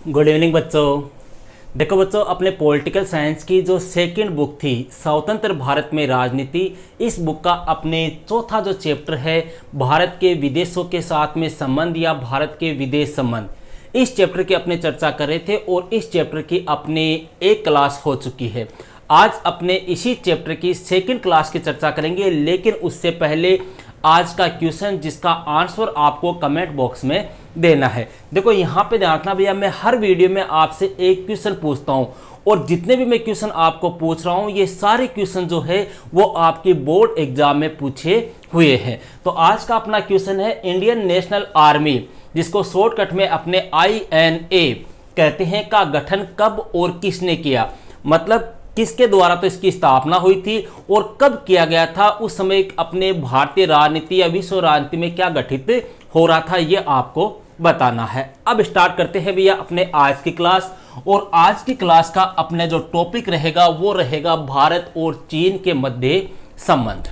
Good evening बच्चों। देखो बच्चों, अपने पॉलिटिकल साइंस की जो सेकंड बुक थी स्वतंत्र भारत में राजनीति, इस बुक का अपने चौथा जो चैप्टर है भारत के विदेशों के साथ में संबंध या भारत के विदेश संबंध, इस चैप्टर की अपने चर्चा कर रहे थे और इस चैप्टर की अपने एक क्लास हो चुकी है। आज अपने इसी चैप्टर की सेकंड क्लास की चर्चा करेंगे, लेकिन उससे पहले आज का क्वेश्चन जिसका आंसर आपको कमेंट बॉक्स में देना है। देखो यहाँ पे ध्यान रखना भैया, मैं हर वीडियो में आपसे एक क्वेश्चन पूछता हूँ और जितने भी मैं क्वेश्चन आपको पूछ रहा हूँ ये सारे क्वेश्चन जो है वो आपके बोर्ड एग्जाम में पूछे हुए हैं। तो आज का अपना क्वेश्चन है इंडियन नेशनल आर्मी, जिसको शॉर्टकट में अपने INA कहते हैं, का गठन कब और किसने किया। मतलब किसके द्वारा तो इसकी स्थापना हुई थी और कब किया गया था, उस समय अपने भारतीय राजनीति या विश्व राजनीति में क्या गठित हो रहा था, ये आपको बताना है। अब स्टार्ट करते हैं भैया अपने आज की क्लास। और आज की क्लास का अपने जो टॉपिक रहेगा वो रहेगा भारत और चीन के मध्य संबंध।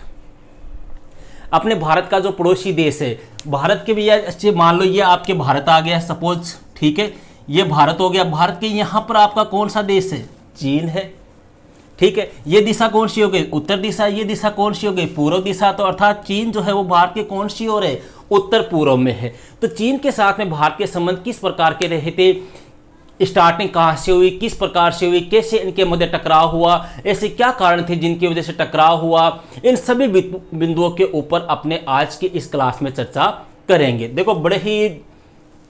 अपने भारत का जो पड़ोसी देश है, भारत के भैया अच्छे मान लो ये आपके भारत आ गया सपोज, ठीक है, ये भारत हो गया। भारत के यहाँ पर आपका कौन सा देश है, चीन है, ठीक है। ये दिशा कौन सी हो गई, उत्तर दिशा। ये दिशा कौन सी हो गई, पूर्व दिशा। तो अर्थात चीन जो है वो भारत के कौन सी ओर है, उत्तर पूर्व में है। तो चीन के साथ में भारत के संबंध किस प्रकार के रहे थे, स्टार्टिंग कहाँ से हुई, किस प्रकार से हुई, कैसे इनके मध्य टकराव हुआ, ऐसे क्या कारण थे जिनकी वजह से टकराव हुआ, इन सभी बिंदुओं के ऊपर अपने आज की इस क्लास में चर्चा करेंगे। देखो बड़े ही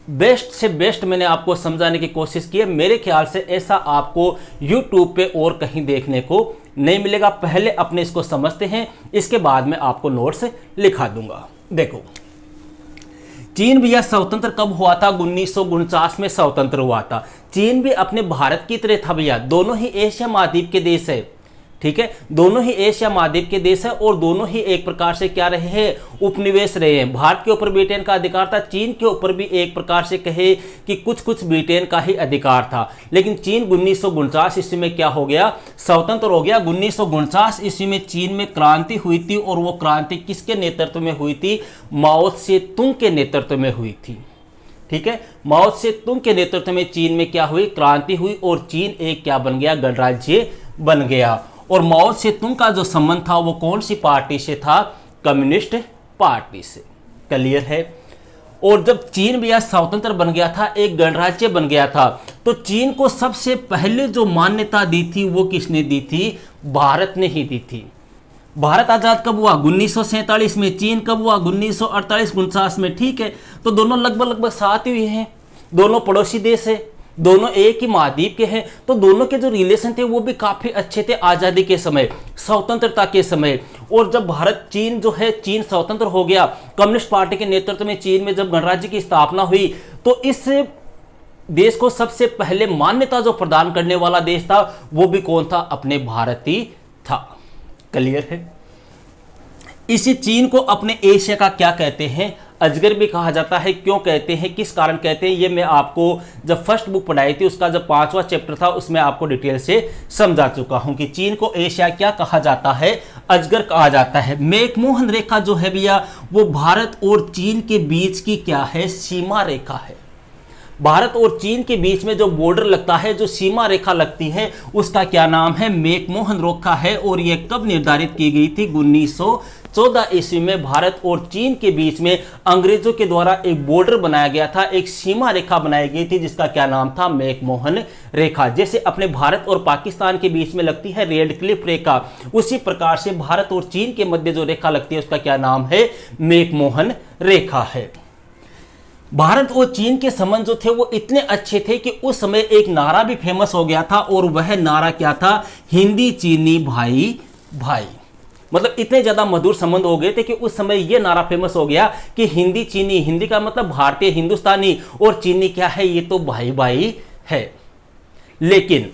बेस्ट से बेस्ट मैंने आपको समझाने की कोशिश की है। मेरे ख्याल से ऐसा आपको YouTube पे और कहीं देखने को नहीं मिलेगा। पहले अपने इसको समझते हैं, इसके बाद में आपको नोट्स लिखा दूंगा। देखो चीन भैया स्वतंत्र कब हुआ था, 1949 में स्वतंत्र हुआ था। चीन भी अपने भारत की तरह था भैया, दोनों ही एशिया महाद्वीप के देश है, ठीक है, दोनों ही एशिया महाद्वीप के देश है और दोनों ही एक प्रकार से क्या रहे हैं, उपनिवेश रहे हैं। भारत के ऊपर ब्रिटेन का अधिकार था, चीन के ऊपर भी एक प्रकार से कहे कि कुछ ब्रिटेन का ही अधिकार था। लेकिन चीन 1949 ईस्वी में क्या हो गया, स्वतंत्र हो गया। 1949 ईस्वी में चीन में क्रांति हुई थी और वो क्रांति किसके नेतृत्व में हुई थी, माओ से तुंग के नेतृत्व में हुई थी, ठीक है। माओ से तुंग के नेतृत्व में चीन में क्या हुई, क्रांति हुई और चीन एक क्या बन गया, गणराज्य बन गया। और माओ से तुंग का जो संबंध था वो कौन सी पार्टी से था, कम्युनिस्ट पार्टी से। क्लियर है। और जब चीन भी स्वतंत्र बन गया था, एक गणराज्य बन गया था, तो चीन को सबसे पहले जो मान्यता दी थी वो किसने दी थी, भारत ने ही दी थी। भारत आजाद कब हुआ, 1947 में। चीन कब हुआ, 1948-49 में, ठीक है। तो दोनों लगभग साथ ही हैं, दोनों पड़ोसी देश है, दोनों एक ही महाद्वीप के हैं। तो दोनों के जो रिलेशन थे वो भी काफी अच्छे थे आजादी के समय, स्वतंत्रता के समय। और जब भारत चीन जो है, चीन स्वतंत्र हो गया, कम्युनिस्ट पार्टी के नेतृत्व में चीन में जब गणराज्य की स्थापना हुई, तो इस देश को सबसे पहले मान्यता जो प्रदान करने वाला देश था वो भी कौन था, अपने भारत ही था। क्लियर है। इसी चीन को अपने एशिया का क्या कहते हैं, अजगर भी कहा जाता है। क्यों कहते हैं, किस कारण कहते हैं, ये मैं आपको जब फर्स्ट बुक पढ़ाई थी उसका जब 5वां चैप्टर था उसमें आपको डिटेल से समझा चुका हूं कि चीन को एशिया क्या कहा जाता है, अजगर कहा जाता है। मैकमोहन रेखा जो है भैया वो भारत और चीन के बीच की क्या है, सीमा रेखा है। भारत और चीन के बीच में जो बॉर्डर लगता है, जो सीमा रेखा लगती है, उसका क्या नाम है, मैकमोहन रेखा है। और यह कब निर्धारित की गई थी, 1914 ईस्वी में भारत और चीन के बीच में अंग्रेजों के द्वारा एक बॉर्डर बनाया गया था, एक सीमा रेखा बनाई गई थी जिसका क्या नाम था, मैकमोहन रेखा। जैसे अपने भारत और पाकिस्तान के बीच में लगती है रेड क्लिफ रेखा, उसी प्रकार से भारत और चीन के मध्य जो रेखा लगती है उसका क्या नाम है, मैकमोहन रेखा है। भारत और चीन के संबंध जो थे वो इतने अच्छे थे कि उस समय एक नारा भी फेमस हो गया था और वह नारा क्या था, हिंदी चीनी भाई भाई। मतलब इतने ज्यादा मधुर संबंध हो गए थे कि उस समय यह नारा फेमस हो गया कि हिंदी चीनी, हिंदी का मतलब भारतीय हिंदुस्तानी और चीनी क्या है, ये तो भाई भाई है। लेकिन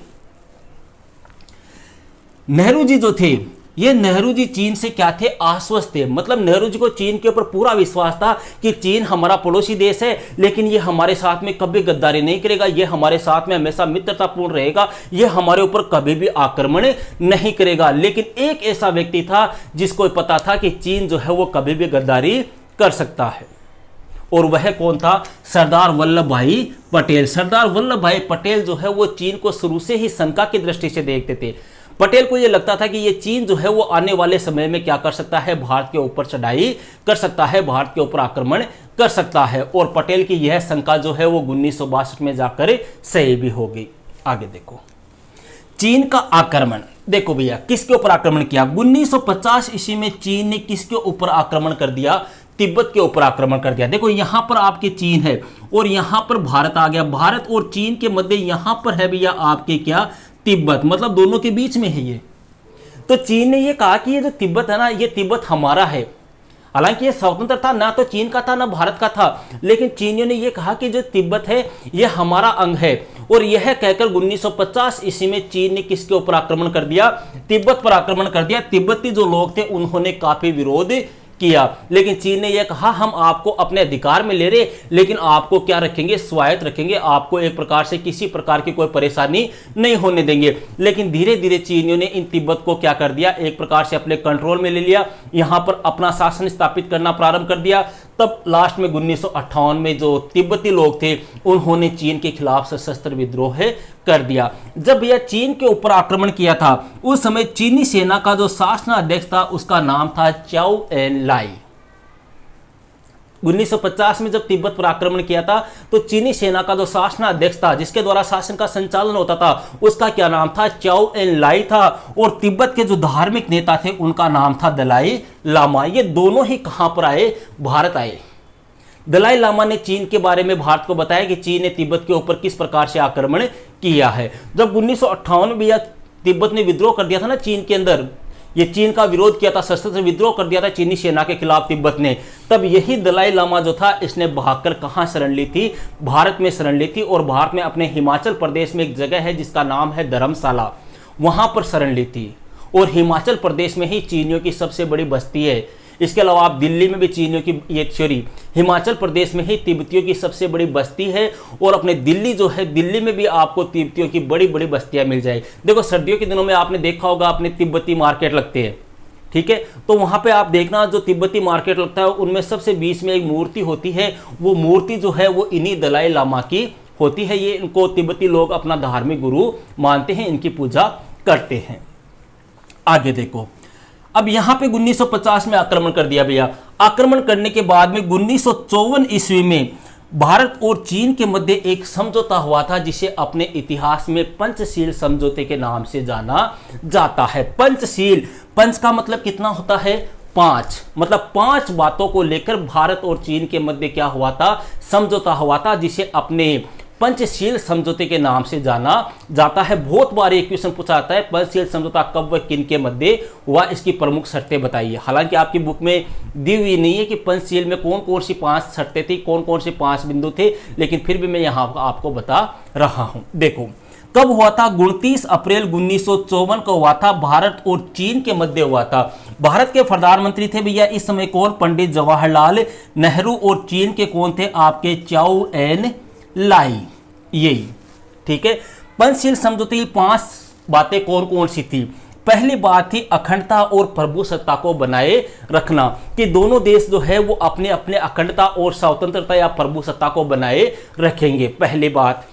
नेहरू जी जो थे, ये नेहरू जी चीन से क्या थे, आश्वस्त थे। मतलब नेहरू जी को चीन के ऊपर पूरा विश्वास था कि चीन हमारा पड़ोसी देश है, लेकिन ये हमारे साथ में कभी गद्दारी नहीं करेगा, ये हमारे साथ में हमेशा मित्रतापूर्ण रहेगा, ये हमारे ऊपर कभी भी आक्रमण नहीं करेगा। लेकिन एक ऐसा व्यक्ति था जिसको पता था कि चीन जो है वो कभी भी गद्दारी कर सकता है, और वह कौन था? सरदार वल्लभ भाई पटेल। सरदार वल्लभ भाई पटेल जो है वो चीन को शुरू से ही शंका की दृष्टि से देखते थे। पटेल को यह लगता था कि ये चीन जो है वो आने वाले समय में क्या कर सकता है? भारत के ऊपर चढ़ाई कर सकता है, भारत के ऊपर आक्रमण कर सकता है। और पटेल की यह शंका जो है वो 1962 में जाकर सही भी हो गई। आगे देखो, चीन का आक्रमण। देखो भैया, किसके ऊपर आक्रमण किया? 1950 ईस्वी में चीन ने किसके ऊपर आक्रमण कर दिया? तिब्बत के ऊपर आक्रमण कर दिया। देखो यहां पर आपके चीन है और यहां पर भारत आ गया। भारत और चीन के मध्य यहां पर है भैया आपके क्या? तिब्बत। मतलब दोनों के बीच में है ये। तो चीन ने ये कहा कि ये जो तिब्बत है ना, ये तिब्बत हमारा है। हालांकि ये स्वतंत्र था, ना तो चीन का था ना भारत का था, लेकिन चीनियों ने ये कहा कि जो तिब्बत है ये हमारा अंग है। और यह कहकर 1950 ईस्वी में चीन ने किसके ऊपर आक्रमण कर दिया? तिब्बत पर आक्रमण कर दिया। तिब्बती जो लोग थे उन्होंने काफी विरोध किया, लेकिन चीन ने यह कहा हम आपको अपने अधिकार में ले रहे, लेकिन आपको क्या रखेंगे? स्वायत्त रखेंगे। आपको एक प्रकार से किसी प्रकार की कोई परेशानी नहीं होने देंगे। लेकिन धीरे धीरे चीनियों ने इन तिब्बत को क्या कर दिया? एक प्रकार से अपने कंट्रोल में ले लिया। यहां पर अपना शासन स्थापित करना प्रारंभ कर दिया। तब लास्ट में 1958 में जो तिब्बती लोग थे उन्होंने चीन के खिलाफ सशस्त्र विद्रोह कर दिया। जब यह चीन के ऊपर आक्रमण किया था उस समय चीनी सेना का जो शासनाध्यक्ष था उसका नाम था चाओ एन लाई। 1950 में जब तिब्बत पर आक्रमण किया था तो चीनी सेना का जो शासनाध्यक्ष था, जिसके द्वारा शासन का संचालन होता था, उसका क्या नाम था? चाओ एन लाई था। और तिब्बत के जो धार्मिक नेता थे उनका नाम था दलाई लामा। ये दोनों ही कहां पर आए? भारत आए। दलाई लामा ने चीन के बारे में भारत को बताया कि चीन ने तिब्बत के ऊपर किस प्रकार से आक्रमण किया है। जब 1958 में तिब्बत ने विद्रोह कर दिया था ना चीन के अंदर, ये चीन का विरोध किया था, सशस्त्र विद्रोह कर दिया था चीनी सेना के खिलाफ तिब्बत ने, तब यही दलाई लामा जो था इसने भागकर कहां शरण ली थी? भारत में शरण ली थी। और भारत में अपने हिमाचल प्रदेश में एक जगह है जिसका नाम है धर्मशाला, वहां पर शरण ली थी। और हिमाचल प्रदेश में ही चीनियों की सबसे बड़ी बस्ती है। इसके अलावा आप दिल्ली में भी चीनियों की हिमाचल प्रदेश में ही तिब्बतियों की सबसे बड़ी बस्ती है। और अपने दिल्ली जो है, दिल्ली में भी आपको तिब्बतियों की बड़ी बड़ी बस्तियां मिल जाए। देखो सर्दियों के दिनों में आपने देखा होगा अपने तिब्बती मार्केट लगते हैं, ठीक है? तो वहां पे आप देखना जो तिब्बती मार्केट लगता है उनमें सबसे बीच में एक मूर्ति होती है। वो मूर्ति जो है वो इन्हीं दलाई लामा की होती है। ये इनको तिब्बती लोग अपना धार्मिक गुरु मानते हैं, इनकी पूजा करते हैं। आगे देखो, अब यहां पे 1950 में आक्रमण कर दिया भैया। आक्रमण करने के बाद में 1954 ईस्वी में भारत और चीन के मध्य एक समझौता हुआ था जिसे अपने इतिहास में पंचशील समझौते के नाम से जाना जाता है। पंचशील, पंच का मतलब कितना होता है? 5। मतलब 5 बातों को लेकर भारत और चीन के मध्य क्या हुआ था? समझौता हुआ था, जिसे अपने पंचशील समझौते के नाम से जाना जाता है। बहुत बार एक क्वेश्चन पूछा जाता है पंचशील समझौता कब व किन के मध्य हुआ, इसकी प्रमुख शर्तें बताइए। हालांकि आपकी बुक में दी हुई नहीं है कि पंचशील में कौन कौन सी 5 शर्तें थी, कौन कौन से 5 बिंदु थे, लेकिन फिर भी मैं यहां आपको बता रहा हूं। देखो कब हुआ था? 29 अप्रैल 1954 को हुआ था। भारत और चीन के मध्य हुआ था। भारत के प्रधानमंत्री थे भैया इस समय कौन? पंडित जवाहरलाल नेहरू। और चीन के कौन थे? आपके चाओ एन लाई। यही ठीक है। पंचशील समझौते की 5 बातें कौन कौन सी थी? पहली बात थी अखंडता और प्रभुसत्ता को बनाए रखना, कि दोनों देश जो है वो अपने अपने अखंडता और स्वतंत्रता या प्रभुसत्ता को बनाए रखेंगे, पहली बात।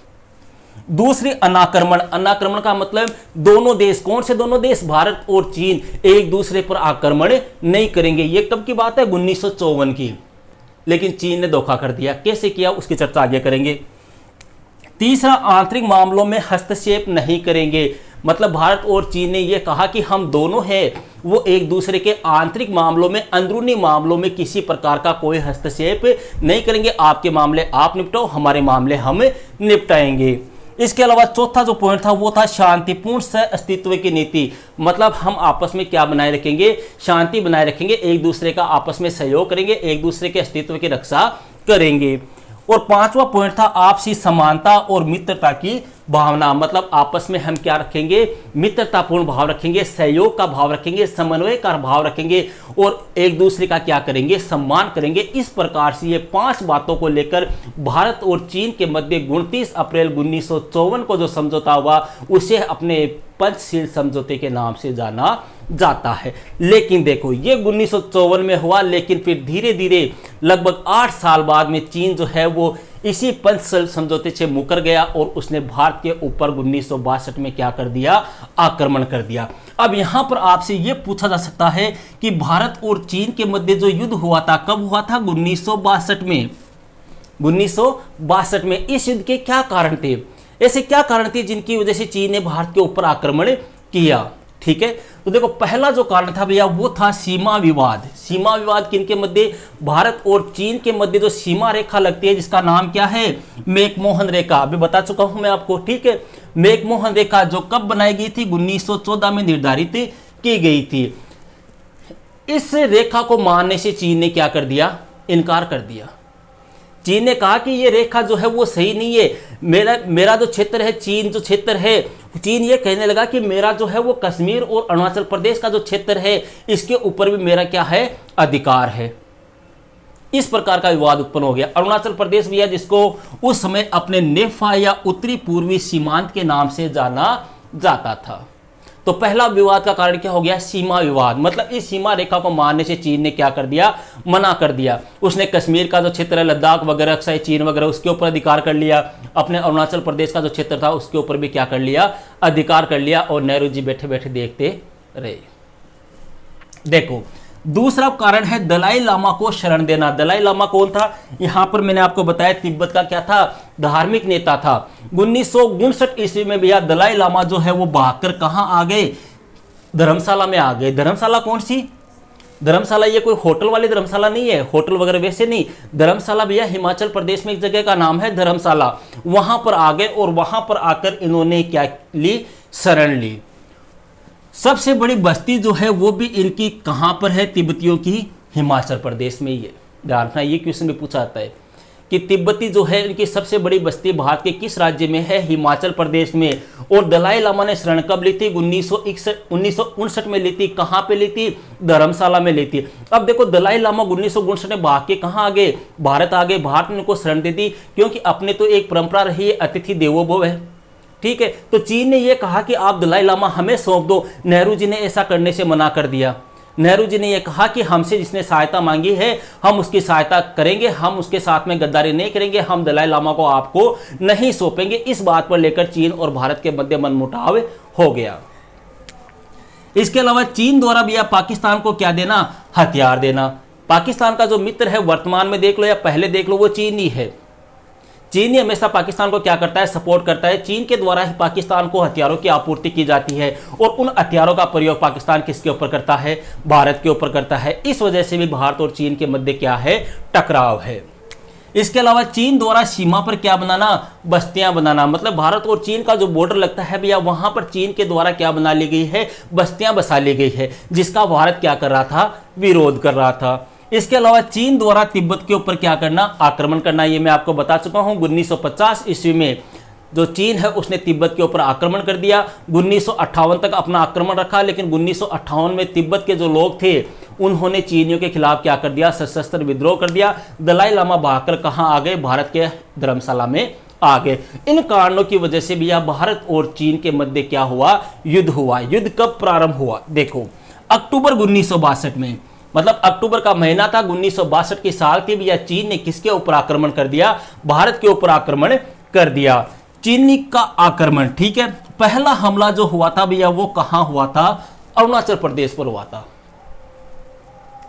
दूसरी अनाक्रमण। अनाक्रमण का मतलब दोनों देश, कौन से दोनों देश? भारत और चीन एक दूसरे पर आक्रमण नहीं करेंगे। ये कब की बात है? 1954 की। लेकिन चीन ने धोखा कर दिया। कैसे किया उसकी चर्चा आगे करेंगे। तीसरा, आंतरिक मामलों में हस्तक्षेप नहीं करेंगे। मतलब भारत और चीन ने यह कहा कि हम दोनों हैं वो एक दूसरे के आंतरिक मामलों में, अंदरूनी मामलों में किसी प्रकार का कोई हस्तक्षेप नहीं करेंगे। आपके मामले आप निपटाओ, हमारे मामले हम निपटाएंगे। इसके अलावा चौथा जो पॉइंट था वो था शांतिपूर्ण सह अस्तित्व की नीति। मतलब हम आपस में क्या बनाए रखेंगे? शांति बनाए रखेंगे, एक दूसरे का आपस में सहयोग करेंगे, एक दूसरे के अस्तित्व की रक्षा करेंगे। और 5वां पॉइंट था आपसी समानता और मित्रता की भावना, मतलब आपस में हम क्या रखेंगे, मित्रतापूर्ण भाव रखेंगे, सहयोग का भाव रखेंगे, समन्वय का भाव रखेंगे और एक दूसरे का क्या करेंगे, सम्मान करेंगे। इस प्रकार से ये 5 बातों को लेकर भारत और चीन के मध्य 29 अप्रैल 1954 को जो समझौता हुआ उसे अपने पंचशील समझौते के नाम से जाना जाता है। लेकिन देखो ये 1954 में हुआ, लेकिन फिर धीरे धीरे लगभग 8 साल बाद में चीन जो है वो इसी पंचशील समझौते से मुकर गया और उसने भारत के ऊपर 1962 में क्या कर दिया, आक्रमण कर दिया। अब यहां पर आपसे यह पूछा जा सकता है कि भारत और चीन के मध्य जो युद्ध हुआ था कब हुआ था, 1962 में। 1962 में इस युद्ध के क्या कारण थे, ऐसे क्या कारण थे जिनकी वजह से चीन ने भारत के ऊपर आक्रमण किया। ठीक है, तो देखो पहला जो कारण था भैया वो था सीमा विवाद। सीमा विवाद किनके मध्य, भारत और चीन के मध्य जो सीमा रेखा लगती है जिसका नाम क्या है, मैकमोहन रेखा। अभी बता चुका हूं मैं आपको। ठीक है, मैकमोहन रेखा जो कब बनाई गई थी, 1914 में निर्धारित की गई थी। इस रेखा को मानने से चीन ने क्या कर दिया, इनकार कर दिया। चीन ने कहा कि ये रेखा जो है वो सही नहीं है, मेरा जो क्षेत्र है, चीन जो क्षेत्र है, चीन ये कहने लगा कि मेरा जो है वो कश्मीर और अरुणाचल प्रदेश का जो क्षेत्र है इसके ऊपर भी मेरा क्या है, अधिकार है। इस प्रकार का विवाद उत्पन्न हो गया। अरुणाचल प्रदेश भी है जिसको उस समय अपने नेफा या उत्तरी पूर्वी सीमांत के नाम से जाना जाता था। तो पहला विवाद का कारण क्या हो गया, सीमा विवाद। मतलब इस सीमा रेखा को मानने से चीन ने क्या कर दिया, मना कर दिया। उसने कश्मीर का जो क्षेत्र है, लद्दाख वगैरह, अक्साई चीन वगैरह, उसके ऊपर अधिकार कर लिया। अपने अरुणाचल प्रदेश का जो क्षेत्र था उसके ऊपर भी क्या कर लिया, अधिकार कर लिया। और नेहरू जी बैठे बैठे देखते रहे। देखो दूसरा कारण है दलाई लामा को शरण देना। दलाई लामा कौन था, यहां पर मैंने आपको बताया तिब्बत का क्या था, धार्मिक नेता था। 1959 ईस्वी में भैया दलाई लामा जो है वो भागकर कहां आ गए, धर्मशाला में आ गए। धर्मशाला कौन सी, धर्मशाला ये कोई होटल वाली धर्मशाला नहीं है, होटल वगैरह वैसे नहीं। धर्मशाला भैया हिमाचल प्रदेश में एक जगह का नाम है धर्मशाला। वहां पर आ गए और वहां पर आकर इन्होंने क्या ली, शरण ली। सबसे बड़ी बस्ती जो है वो भी इनकी कहां पर है, तिब्बतियों की हिमाचल प्रदेश में। ये ध्यान रखना, ये क्वेश्चन में पूछा जाता है कि तिब्बती जो है इनकी सबसे बड़ी बस्ती भारत के किस राज्य में है, हिमाचल प्रदेश में। और दलाई लामा ने शरण कब ली थी, 1959 में ली थी। कहां पे ली थी, धर्मशाला में ली थी। अब देखो दलाई लामा 1959 में भाग के कहां आ गए, भारत आ गए। भारत ने उनको शरण दे दी क्योंकि अपने तो एक परंपरा रही है, अतिथि देवो भव है। ठीक है, तो चीन ने यह कहा कि आप दलाई लामा हमें सौंप दो। नेहरू जी ने ऐसा करने से मना कर दिया। नेहरू जी ने यह कहा कि हमसे जिसने सहायता मांगी है हम उसकी सहायता करेंगे, हम उसके साथ में गद्दारी नहीं करेंगे, हम दलाई लामा को आपको नहीं सौंपेंगे। इस बात पर लेकर चीन और भारत के मध्य मनमुटाव हो गया। इसके अलावा चीन द्वारा भी पाकिस्तान को क्या देना, हथियार देना। पाकिस्तान का जो मित्र है वर्तमान में देख लो या पहले देख लो, वो चीन ही है। चीन ही हमेशा पाकिस्तान को क्या करता है, सपोर्ट करता है। चीन के द्वारा ही पाकिस्तान को हथियारों की आपूर्ति की जाती है और उन हथियारों का प्रयोग पाकिस्तान किसके ऊपर करता है, भारत के ऊपर करता है। इस वजह से भी भारत और चीन के मध्य क्या है, टकराव है। इसके अलावा चीन द्वारा सीमा पर क्या बनाना, बस्तियां बनाना। मतलब भारत और चीन का जो बॉर्डर लगता है भैया, वहां पर चीन के द्वारा क्या बना ली गई है, बस्तियां बसा ली गई है, जिसका भारत क्या कर रहा था, विरोध कर रहा था। इसके अलावा चीन द्वारा तिब्बत के ऊपर क्या करना, आक्रमण करना। ये मैं आपको बता चुका हूं। 1950 ईस्वी में जो चीन है उसने तिब्बत के ऊपर आक्रमण कर दिया। 1958 तक अपना आक्रमण रखा, लेकिन 1958 में तिब्बत के जो लोग थे उन्होंने चीनियों के खिलाफ क्या कर दिया, सशस्त्र विद्रोह कर दिया। दलाई लामा भागकर कहां आ गए, भारत के धर्मशाला में आ गए। इन कारणों की वजह से भी भारत और चीन के मध्य क्या हुआ, युद्ध हुआ। युद्ध कब प्रारंभ हुआ, देखो अक्टूबर 1962 में। मतलब अक्टूबर का महीना था, 1962 की साल थी भैया। चीन ने किसके ऊपर आक्रमण कर दिया, भारत के ऊपर आक्रमण कर दिया। चीनी का आक्रमण, ठीक है। पहला हमला जो हुआ था भैया वो कहां हुआ था, अरुणाचल प्रदेश पर हुआ था।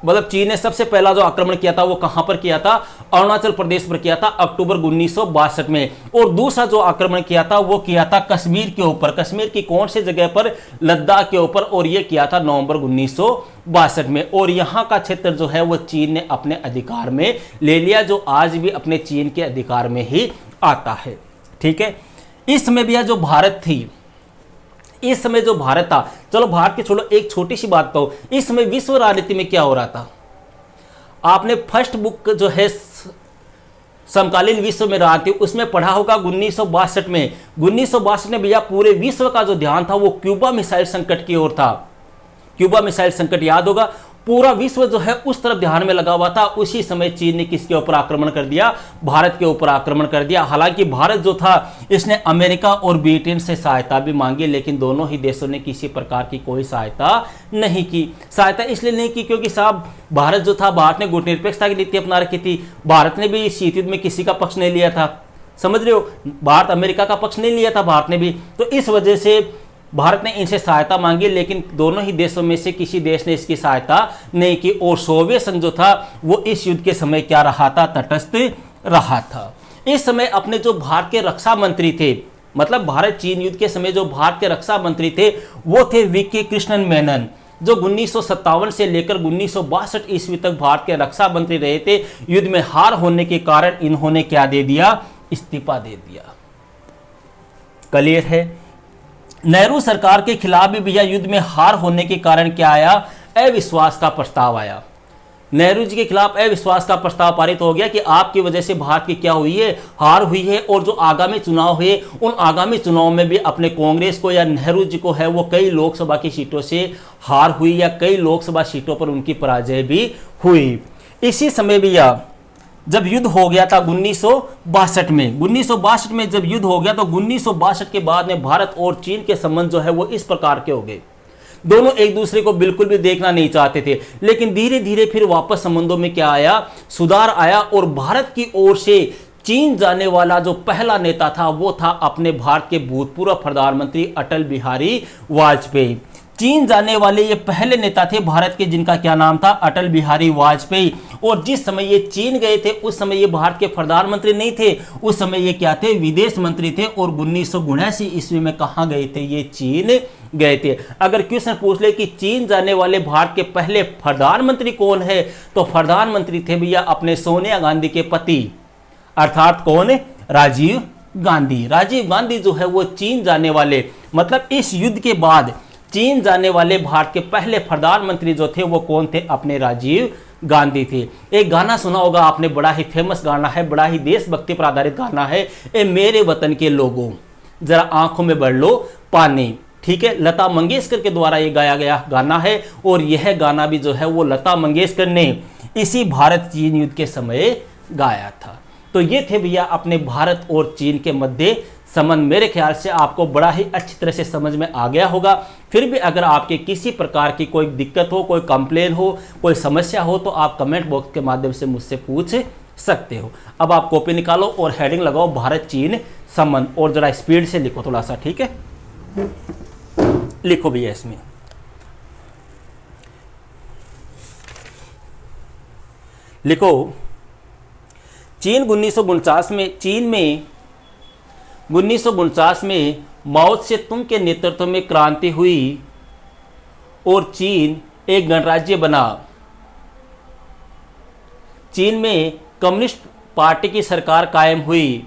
मतलब चीन ने सबसे पहला जो आक्रमण किया था वो कहां पर किया था, अरुणाचल प्रदेश पर किया था, अक्टूबर 1962 में। और दूसरा जो आक्रमण किया था वो किया था कश्मीर के ऊपर। कश्मीर की कौन सी जगह पर, लद्दाख के ऊपर। और ये किया था नवंबर 1962 में। और यहां का क्षेत्र जो है वो चीन ने अपने अधिकार में ले लिया, जो आज भी अपने चीन के अधिकार में ही आता है। ठीक है, इस समय भी जो भारत थी, इस समय जो भारत था, चलो भारत की छोड़ो, एक छोटी सी बात तो, इस समय विश्व राजनीति में क्या हो रहा था। आपने फर्स्ट बुक जो है समकालीन विश्व में राजनीति, उसमें पढ़ा होगा 1962 में। 1962 में भैया पूरे विश्व का जो ध्यान था वो क्यूबा मिसाइल संकट की ओर था। क्यूबा मिसाइल संकट याद होगा, पूरा विश्व जो है उस तरफ ध्यान में लगा हुआ था। उसी समय चीन ने किसके ऊपर आक्रमण कर दिया? भारत के ऊपर आक्रमण कर दिया। हालांकि भारत जो था इसने अमेरिका और ब्रिटेन से सहायता भी मांगी, लेकिन दोनों ही देशों ने किसी प्रकार की कोई सहायता नहीं की। सहायता इसलिए नहीं की क्योंकि साहब भारत जो था, भारत ने गुटनिरपेक्षता की नीति अपना रखी थी। भारत ने भी शीत युद्ध में किसी का पक्ष नहीं लिया था, समझ रहे हो, भारत अमेरिका का पक्ष नहीं लिया था भारत ने भी। तो इस वजह से भारत ने इनसे सहायता मांगी, लेकिन दोनों ही देशों में से किसी देश ने इसकी सहायता नहीं की। और सोवियत संघ जो था वो इस युद्ध के समय क्या रहा था? तटस्थ रहा था। इस समय अपने जो भारत के रक्षा मंत्री थे, मतलब भारत चीन युद्ध के समय जो भारत के रक्षा मंत्री थे वो थे वीके कृष्णन मेनन, जो 1957 से लेकर 1962 ईस्वी तक भारत के रक्षा मंत्री रहे थे। युद्ध में हार होने के कारण इन्होंने क्या दे दिया? इस्तीफा दे दिया। क्लियर है? नेहरू सरकार के खिलाफ भी भैया युद्ध में हार होने के कारण क्या आया? अविश्वास का प्रस्ताव आया। नेहरू जी के खिलाफ अविश्वास का प्रस्ताव पारित हो गया कि आपकी वजह से भारत की क्या हुई है? हार हुई है। और जो आगामी चुनाव हुए उन आगामी चुनाव में भी अपने कांग्रेस को या नेहरू जी को है वो कई लोकसभा की सीटों से हार हुई या कई लोकसभा सीटों पर उनकी पराजय भी हुई। इसी समय भैया जब युद्ध हो गया था 1962 में, 1962 में जब युद्ध हो गया तो 1962 के बाद में भारत और चीन के संबंध जो है वो इस प्रकार के हो गए। दोनों एक दूसरे को बिल्कुल भी देखना नहीं चाहते थे, लेकिन धीरे धीरे फिर वापस संबंधों में क्या आया? सुधार आया। और भारत की ओर से चीन जाने वाला जो पहला नेता था वो था अपने भारत के भूतपूर्व प्रधानमंत्री अटल बिहारी वाजपेयी। चीन जाने वाले ये पहले नेता थे भारत के जिनका क्या नाम था? अटल बिहारी वाजपेयी। और जिस समय ये चीन गए थे उस समय ये भारत के प्रधानमंत्री नहीं थे, उस समय ये क्या थे? विदेश मंत्री थे। और 1979 ईस्वी में कहाँ गए थे? ये चीन गए थे। अगर क्वेश्चन पूछ ले कि चीन जाने वाले भारत के पहले प्रधानमंत्री कौन है, तो प्रधानमंत्री थे भैया अपने सोनिया गांधी के पति, अर्थात कौन? राजीव गांधी। राजीव गांधी जो है वो चीन जाने वाले, मतलब इस युद्ध के बाद चीन जाने वाले भारत के पहले प्रधानमंत्री जो थे वो कौन थे? अपने राजीव गांधी थे। एक गाना सुना होगा आपने, बड़ा ही फेमस गाना है, बड़ा ही देशभक्ति पर आधारित गाना है, ए मेरे वतन के लोगों जरा आंखों में भर लो पानी। ठीक है, लता मंगेशकर के द्वारा ये गाया गया गाना है। और यह गाना भी जो है वो लता मंगेशकर ने इसी भारत चीन युद्ध के समय गाया था। तो ये थे भैया अपने भारत और चीन के मध्य संबंध। मेरे ख्याल से आपको बड़ा ही अच्छी तरह से समझ में आ गया होगा। फिर भी अगर आपके किसी प्रकार की कोई दिक्कत हो, कोई कंप्लेन हो, कोई समस्या हो तो आप कमेंट बॉक्स के माध्यम से मुझसे पूछ सकते हो। अब आप कॉपी निकालो और हेडिंग लगाओ भारत चीन संबंध, और जरा स्पीड से लिखो थोड़ा सा, ठीक है? लिखो भैया इसमें, लिखो चीन 1949 में, चीन में 1949 में माओ से तुंग के नेतृत्व में क्रांति हुई और चीन एक गणराज्य बना। चीन में कम्युनिस्ट पार्टी की सरकार कायम हुई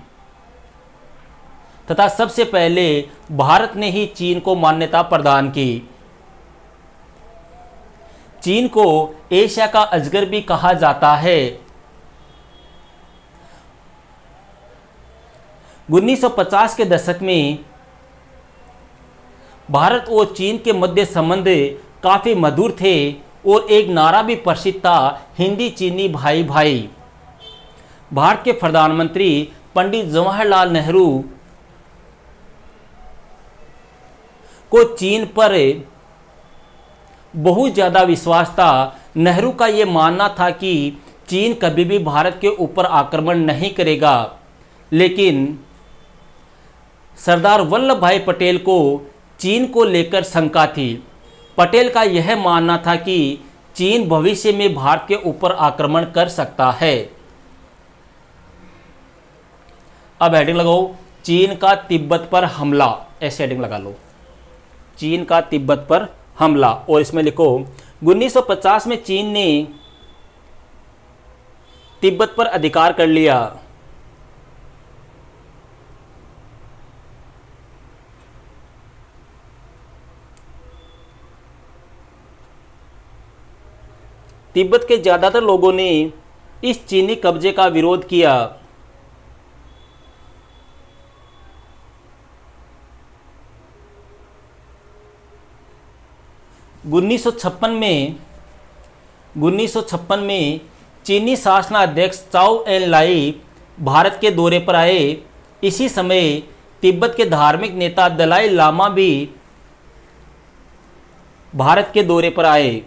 तथा सबसे पहले भारत ने ही चीन को मान्यता प्रदान की। चीन को एशिया का अजगर भी कहा जाता है। 1950 के दशक में भारत और चीन के मध्य संबंध काफ़ी मधुर थे और एक नारा भी प्रसिद्ध था, हिंदी चीनी भाई भाई। भारत के प्रधानमंत्री पंडित जवाहरलाल नेहरू को चीन पर बहुत ज़्यादा विश्वास था। नेहरू का ये मानना था कि चीन कभी भी भारत के ऊपर आक्रमण नहीं करेगा, लेकिन सरदार वल्लभ भाई पटेल को चीन को लेकर शंका थी। पटेल का यह मानना था कि चीन भविष्य में भारत के ऊपर आक्रमण कर सकता है। अब हेडिंग लगाओ, चीन का तिब्बत पर हमला, ऐसे हेडिंग लगा लो, चीन का तिब्बत पर हमला। और इसमें लिखो 1950 में चीन ने तिब्बत पर अधिकार कर लिया। तिब्बत के ज़्यादातर लोगों ने इस चीनी कब्जे का विरोध किया। 1956 में चीनी शासनाध्यक्ष चाओ एन लाई भारत के दौरे पर आए। इसी समय तिब्बत के धार्मिक नेता दलाई लामा भी भारत के दौरे पर आए।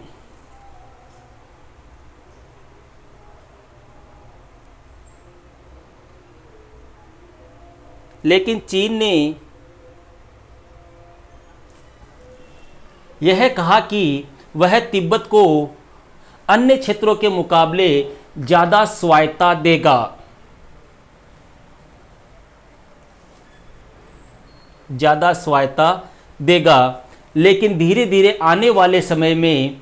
लेकिन चीन ने यह कहा कि वह तिब्बत को अन्य क्षेत्रों के मुकाबले ज़्यादा स्वायत्तता देगा। लेकिन धीरे धीरे आने वाले समय में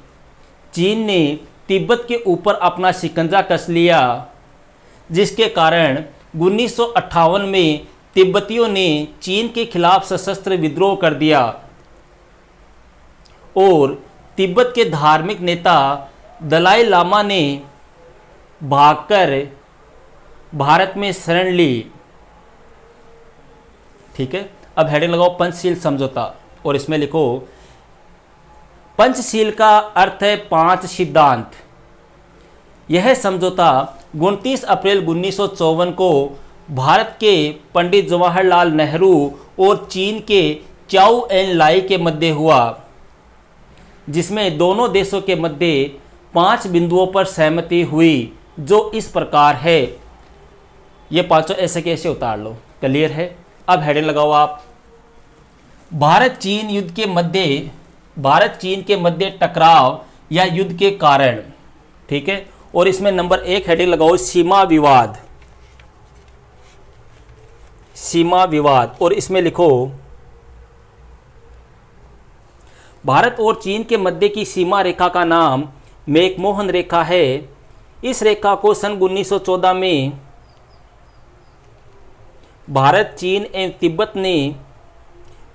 चीन ने तिब्बत के ऊपर अपना शिकंजा कस लिया, जिसके कारण 1958 में तिब्बतियों ने चीन के खिलाफ सशस्त्र विद्रोह कर दिया और तिब्बत के धार्मिक नेता दलाई लामा ने भागकर भारत में शरण ली। ठीक है, अब हेडिंग लगाओ पंचशील समझौता और इसमें लिखो पंचशील का अर्थ है 5 सिद्धांत। यह समझौता 29 अप्रैल 1954 को भारत के पंडित जवाहरलाल नेहरू और चीन के चाओ एन लाई के मध्य हुआ, जिसमें दोनों देशों के मध्य 5 बिंदुओं पर सहमति हुई, जो इस प्रकार है। ये पांचों ऐसे कैसे उतार लो, क्लियर है। अब हेडिंग लगाओ आप भारत चीन के मध्य टकराव या युद्ध के कारण। ठीक है, और इसमें नंबर 1 हेडिंग लगाओ सीमा विवाद और इसमें लिखो भारत और चीन के मध्य की सीमा रेखा का नाम मैकमोहन रेखा है। इस रेखा को सन 1914 में भारत, चीन एवं तिब्बत ने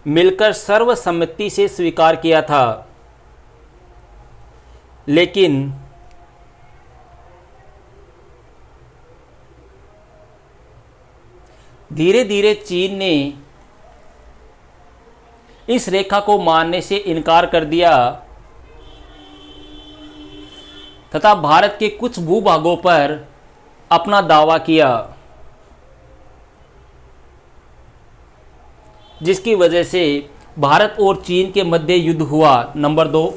मिलकर सर्वसम्मति से स्वीकार किया था, लेकिन धीरे धीरे चीन ने इस रेखा को मानने से इनकार कर दिया तथा भारत के कुछ भूभागों पर अपना दावा किया, जिसकी वजह से भारत और चीन के मध्य युद्ध हुआ। नंबर 2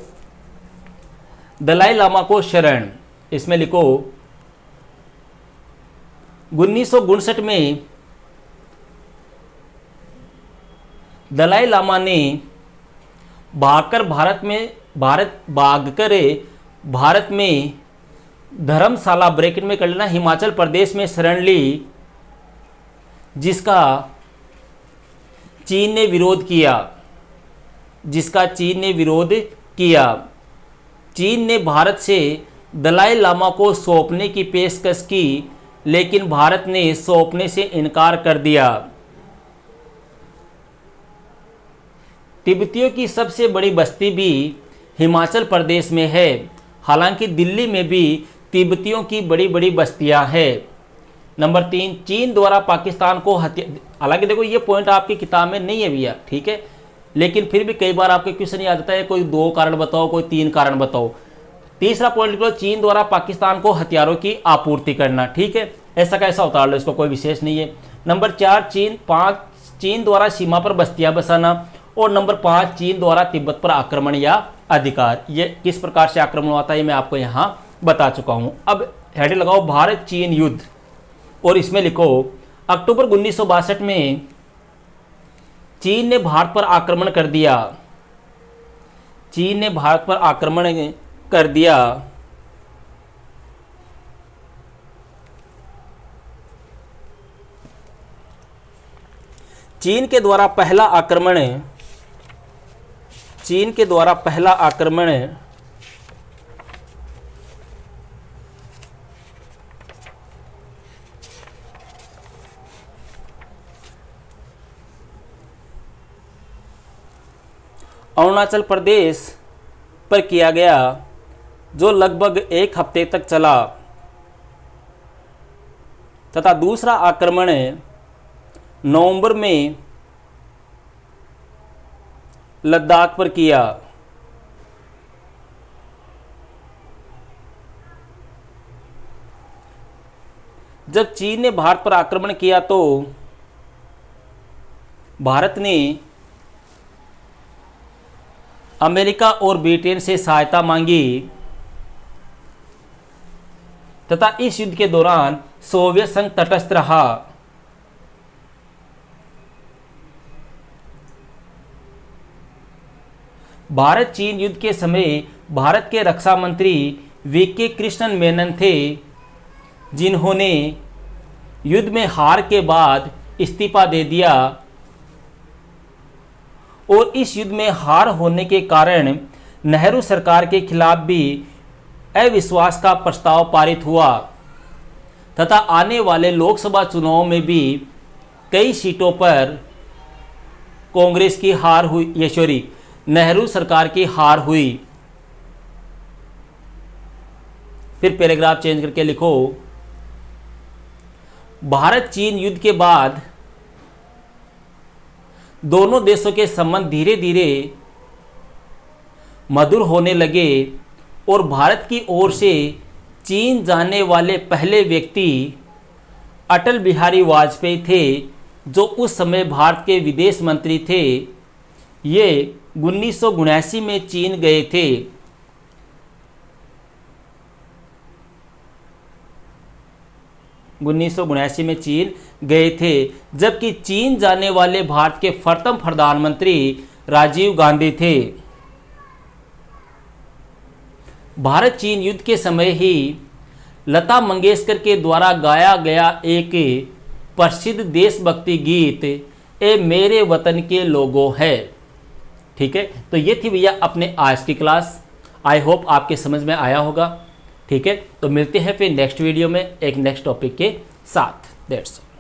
दलाई लामा को शरण। इसमें लिखो 1959 में दलाई लामा ने भागकर भारत में धर्मशाला ब्रैकेट में कर लेना हिमाचल प्रदेश में शरण ली, जिसका चीन ने विरोध किया। चीन ने भारत से दलाई लामा को सौंपने की पेशकश की, लेकिन भारत ने सौंपने से इनकार कर दिया। तिब्बतियों की सबसे बड़ी बस्ती भी हिमाचल प्रदेश में है। हालांकि दिल्ली में भी तिब्बतियों की बड़ी बड़ी बस्तियां हैं। नंबर 3 चीन द्वारा पाकिस्तान को हालांकि देखो ये पॉइंट आपकी किताब में नहीं है भैया, ठीक है, लेकिन फिर भी कई बार आपके क्वेश्चन ये आ जाता है, कोई 2 कारण बताओ, कोई 3 कारण बताओ। तीसरा पॉइंट लिख लो चीन द्वारा पाकिस्तान को हथियारों की आपूर्ति करना। ठीक है, ऐसा कैसा उतार लो, इसको कोई विशेष नहीं है। नंबर 4 चीन द्वारा सीमा पर बस्तियां बसाना और नंबर 5 चीन द्वारा तिब्बत पर आक्रमण या अधिकार। ये किस प्रकार से आक्रमण हुआ था ये मैं आपको यहाँ बता चुका हूँ। अब हेडिंग लगाओ भारत चीन युद्ध और इसमें लिखो अक्टूबर 1962 में चीन ने भारत पर आक्रमण कर दिया। चीन के द्वारा पहला आक्रमण अरुणाचल प्रदेश पर किया गया, जो लगभग 1 हफ्ते तक चला, तथा दूसरा आक्रमण नवंबर में लद्दाख पर किया। जब चीन ने भारत पर आक्रमण किया तो भारत ने अमेरिका और ब्रिटेन से सहायता मांगी तथा इस युद्ध के दौरान सोवियत संघ तटस्थ रहा। भारत चीन युद्ध के समय भारत के रक्षा मंत्री वीके कृष्णन मेनन थे, जिन्होंने युद्ध में हार के बाद इस्तीफा दे दिया और इस युद्ध में हार होने के कारण नेहरू सरकार के खिलाफ भी अविश्वास का प्रस्ताव पारित हुआ तथा आने वाले लोकसभा चुनाव में भी कई सीटों पर कांग्रेस की हार हुई, नेहरू सरकार की हार हुई। फिर पैराग्राफ चेंज करके लिखो, भारत चीन युद्ध के बाद दोनों देशों के संबंध धीरे धीरे मधुर होने लगे और भारत की ओर से चीन जाने वाले पहले व्यक्ति अटल बिहारी वाजपेयी थे, जो उस समय भारत के विदेश मंत्री थे। ये 1979 में चीन गए थे। में चीन गए थे, जबकि चीन जाने वाले भारत के प्रथम प्रधानमंत्री राजीव गांधी थे। भारत चीन युद्ध के समय ही लता मंगेशकर के द्वारा गाया गया एक प्रसिद्ध देशभक्ति गीत ए मेरे वतन के लोगों है। ठीक है, तो ये थी भैया अपने आज की क्लास। आई होप आपके समझ में आया होगा। ठीक है, तो मिलते हैं फिर नेक्स्ट वीडियो में एक नेक्स्ट टॉपिक के साथ। That's all.